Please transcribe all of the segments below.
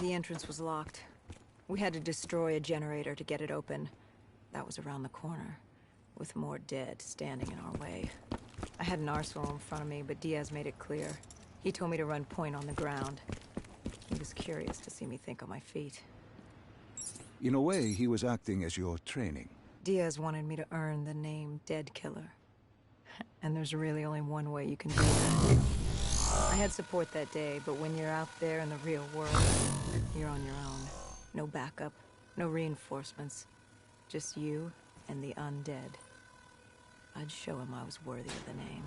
The entrance was locked. We had to destroy a generator to get it open. That was around the corner, with more dead standing in our way. I had an arsenal in front of me, but Diaz made it clear. He told me to run point on the ground. He was curious to see me think on my feet. In a way, he was acting as your training. Diaz wanted me to earn the name Dead Killer. And there's really only one way you can do that. I had support that day, but when you're out there in the real world, you're on your own. No backup, no reinforcements. Just you and the undead. I'd show him I was worthy of the name.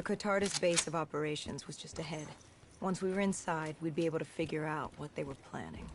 The Cotardis base of operations was just ahead. Once we were inside, we'd be able to figure out what they were planning.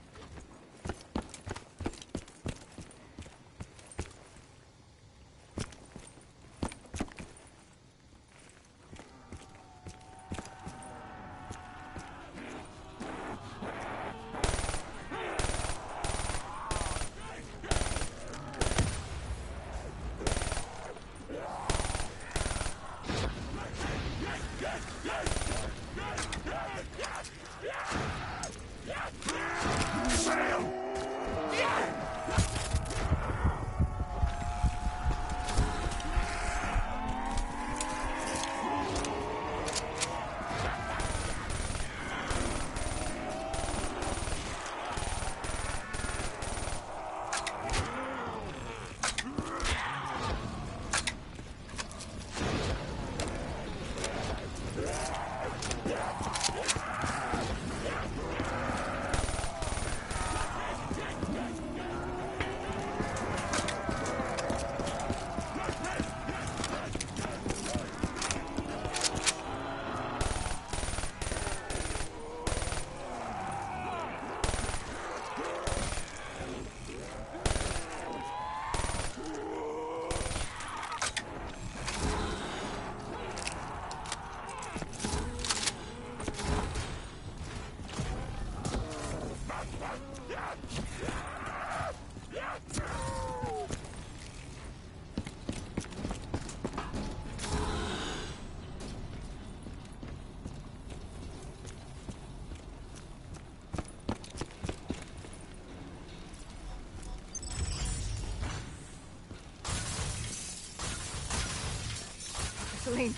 Celine,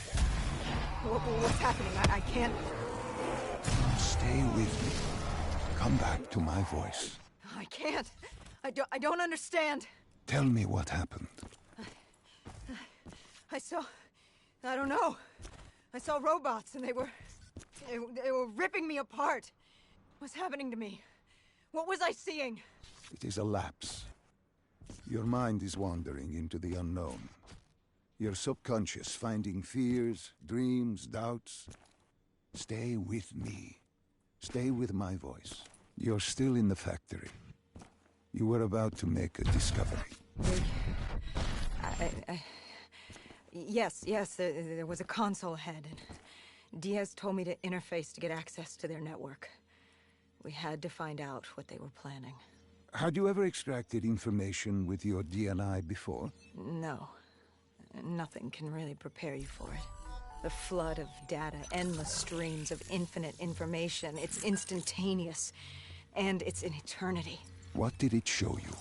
what's happening? I can't... Stay with me. Come back to my voice. I can't. I don't understand. Tell me what happened. I don't know. I saw robots and they were ripping me apart. What's happening to me? What was I seeing? It is a lapse. Your mind is wandering into the unknown. Your subconscious finding fears, dreams, doubts. Stay with me. Stay with my voice. You're still in the factory. You were about to make a discovery. Yes, there was a console ahead, and Diaz told me to interface to get access to their network. We had to find out what they were planning. Had you ever extracted information with your DNI before? No. Nothing can really prepare you for it. The flood of data, endless streams of infinite information. It's instantaneous, and it's an eternity. What did it show you?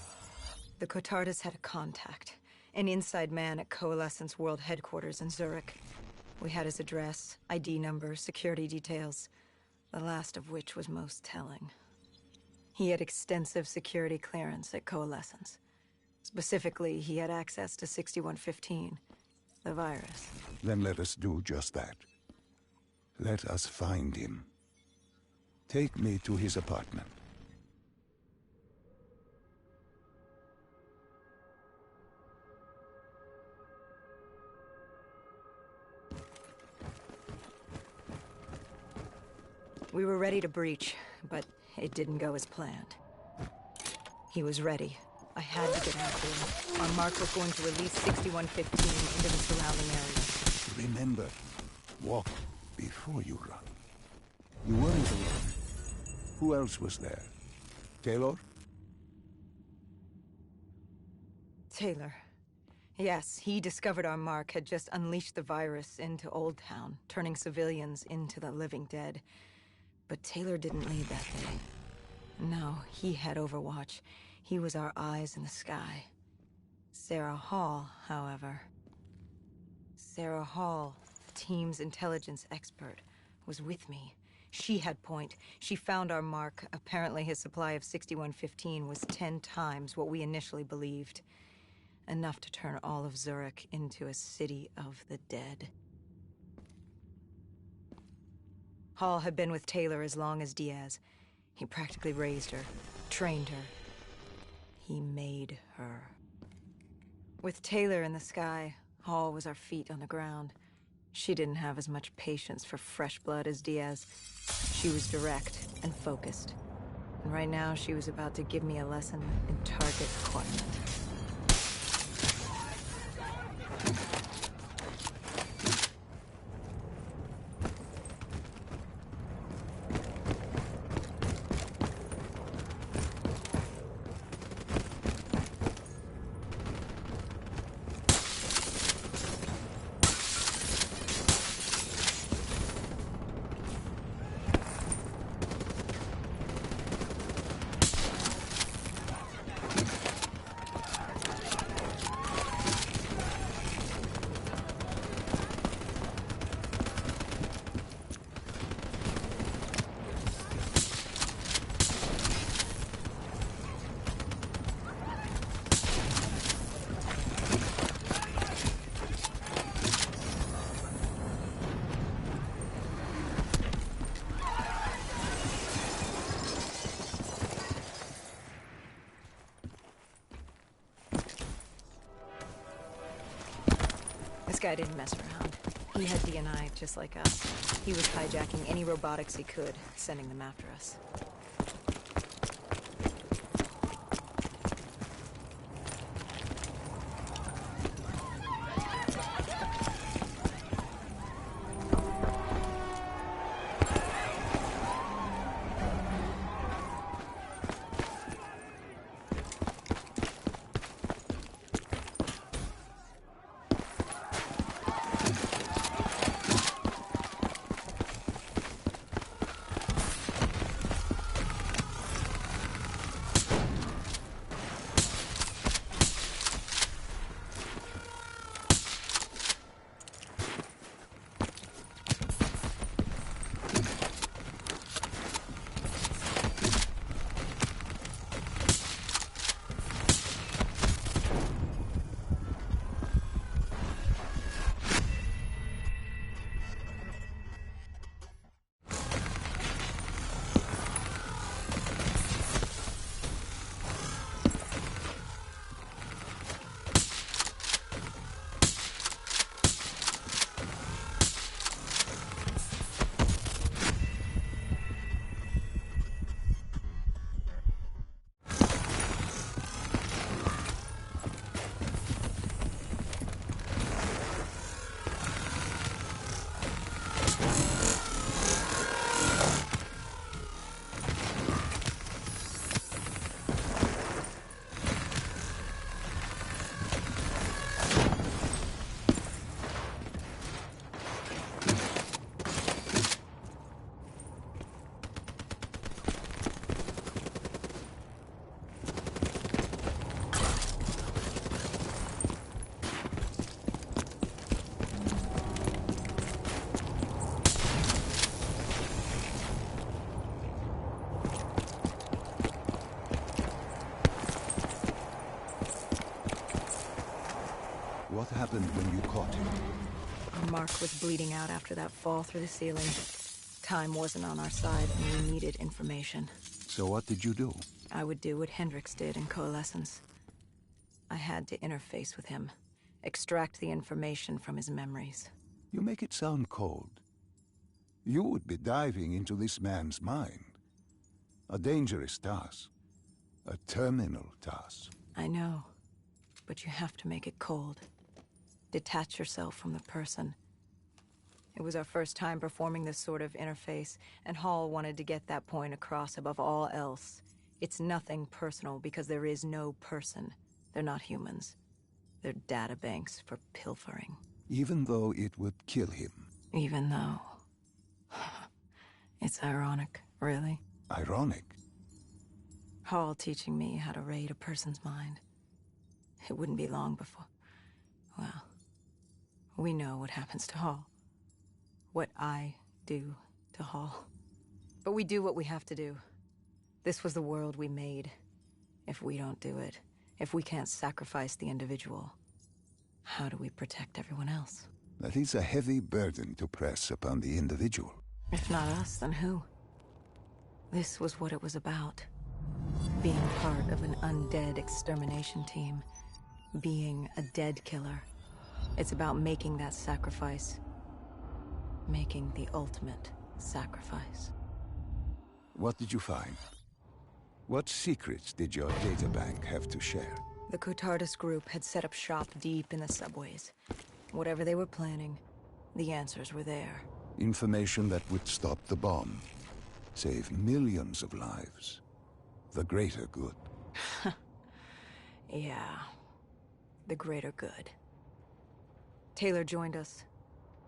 The Cotardis had a contact. An inside man at Coalescence World Headquarters in Zurich. We had his address, ID number, security details. The last of which was most telling. He had extensive security clearance at Coalescence. Specifically, he had access to 6115, the virus. Then let us do just that. Let us find him. Take me to his apartment. We were ready to breach, but it didn't go as planned. He was ready. I had to get after him. Our mark was going to release 6115 into the surrounding area. Remember, walk before you run. You weren't alone. Who else was there? Taylor? Taylor. Yes, he discovered our mark had just unleashed the virus into Old Town, turning civilians into the living dead. But Taylor didn't lead that day. No, he had Overwatch. He was our eyes in the sky. Sarah Hall, however... Sarah Hall, the team's intelligence expert, was with me. She had point. She found our mark. Apparently his supply of 6115 was 10 times what we initially believed. Enough to turn all of Zurich into a city of the dead. Hall had been with Taylor as long as Diaz. He practically raised her, trained her. He made her. With Taylor in the sky, Hall was our feet on the ground. She didn't have as much patience for fresh blood as Diaz. She was direct and focused. And right now, she was about to give me a lesson in target acquirement. This guy didn't mess around. He had DNI just like us. He was hijacking any robotics he could, sending them after us. What happened when you caught him? Mark was bleeding out after that fall through the ceiling. Time wasn't on our side, and we needed information. So what did you do? I would do what Hendricks did in Coalescence. I had to interface with him, extract the information from his memories. You make it sound cold. You would be diving into this man's mind. A dangerous task. A terminal task. I know, but you have to make it cold. Detach yourself from the person. It was our first time performing this sort of interface, and Hall wanted to get that point across above all else. It's nothing personal because there is no person. They're not humans. They're databanks for pilfering. Even though it would kill him. Even though... It's ironic, really. Ironic? Hall teaching me how to raid a person's mind. It wouldn't be long before... Well, we know what happens to Hall. What I do to Hall. But we do what we have to do. This was the world we made. If we don't do it, if we can't sacrifice the individual, how do we protect everyone else? That is a heavy burden to press upon the individual. If not us, then who? This was what it was about. Being part of an undead extermination team. Being a dead killer. It's about making that sacrifice. making the ultimate sacrifice. What did you find? What secrets did your databank have to share? The Cotardus group had set up shop deep in the subways. Whatever they were planning, the answers were there. Information that would stop the bomb. Save millions of lives. The greater good. Yeah. The greater good. Taylor joined us.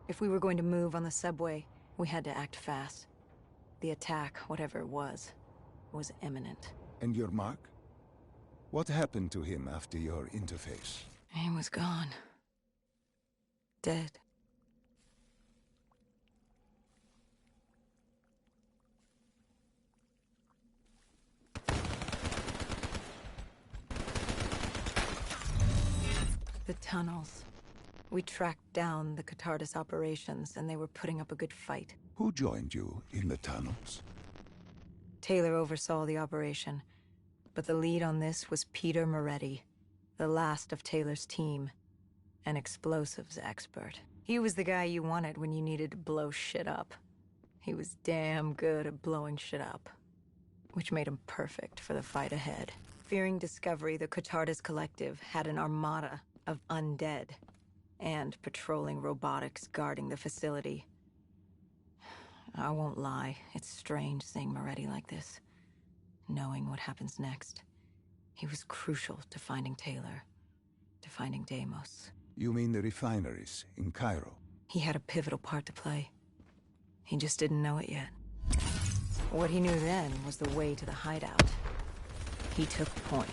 If we were going to move on the subway, we had to act fast. The attack, whatever it was imminent. And your mark? What happened to him after your interface? He was gone. Dead. The tunnels. We tracked down the Cotardus operations, and they were putting up a good fight. Who joined you in the tunnels? Taylor oversaw the operation, but the lead on this was Peter Moretti, the last of Taylor's team, an explosives expert. He was the guy you wanted when you needed to blow shit up. He was damn good at blowing shit up, which made him perfect for the fight ahead. Fearing discovery, the Cotardus Collective had an armada of undead and patrolling robotics guarding the facility. I won't lie, it's strange seeing Moretti like this, knowing what happens next. He was crucial to finding Taylor, to finding Deimos. You mean the refineries in Cairo? He had a pivotal part to play. He just didn't know it yet. What he knew then was the way to the hideout. He took point.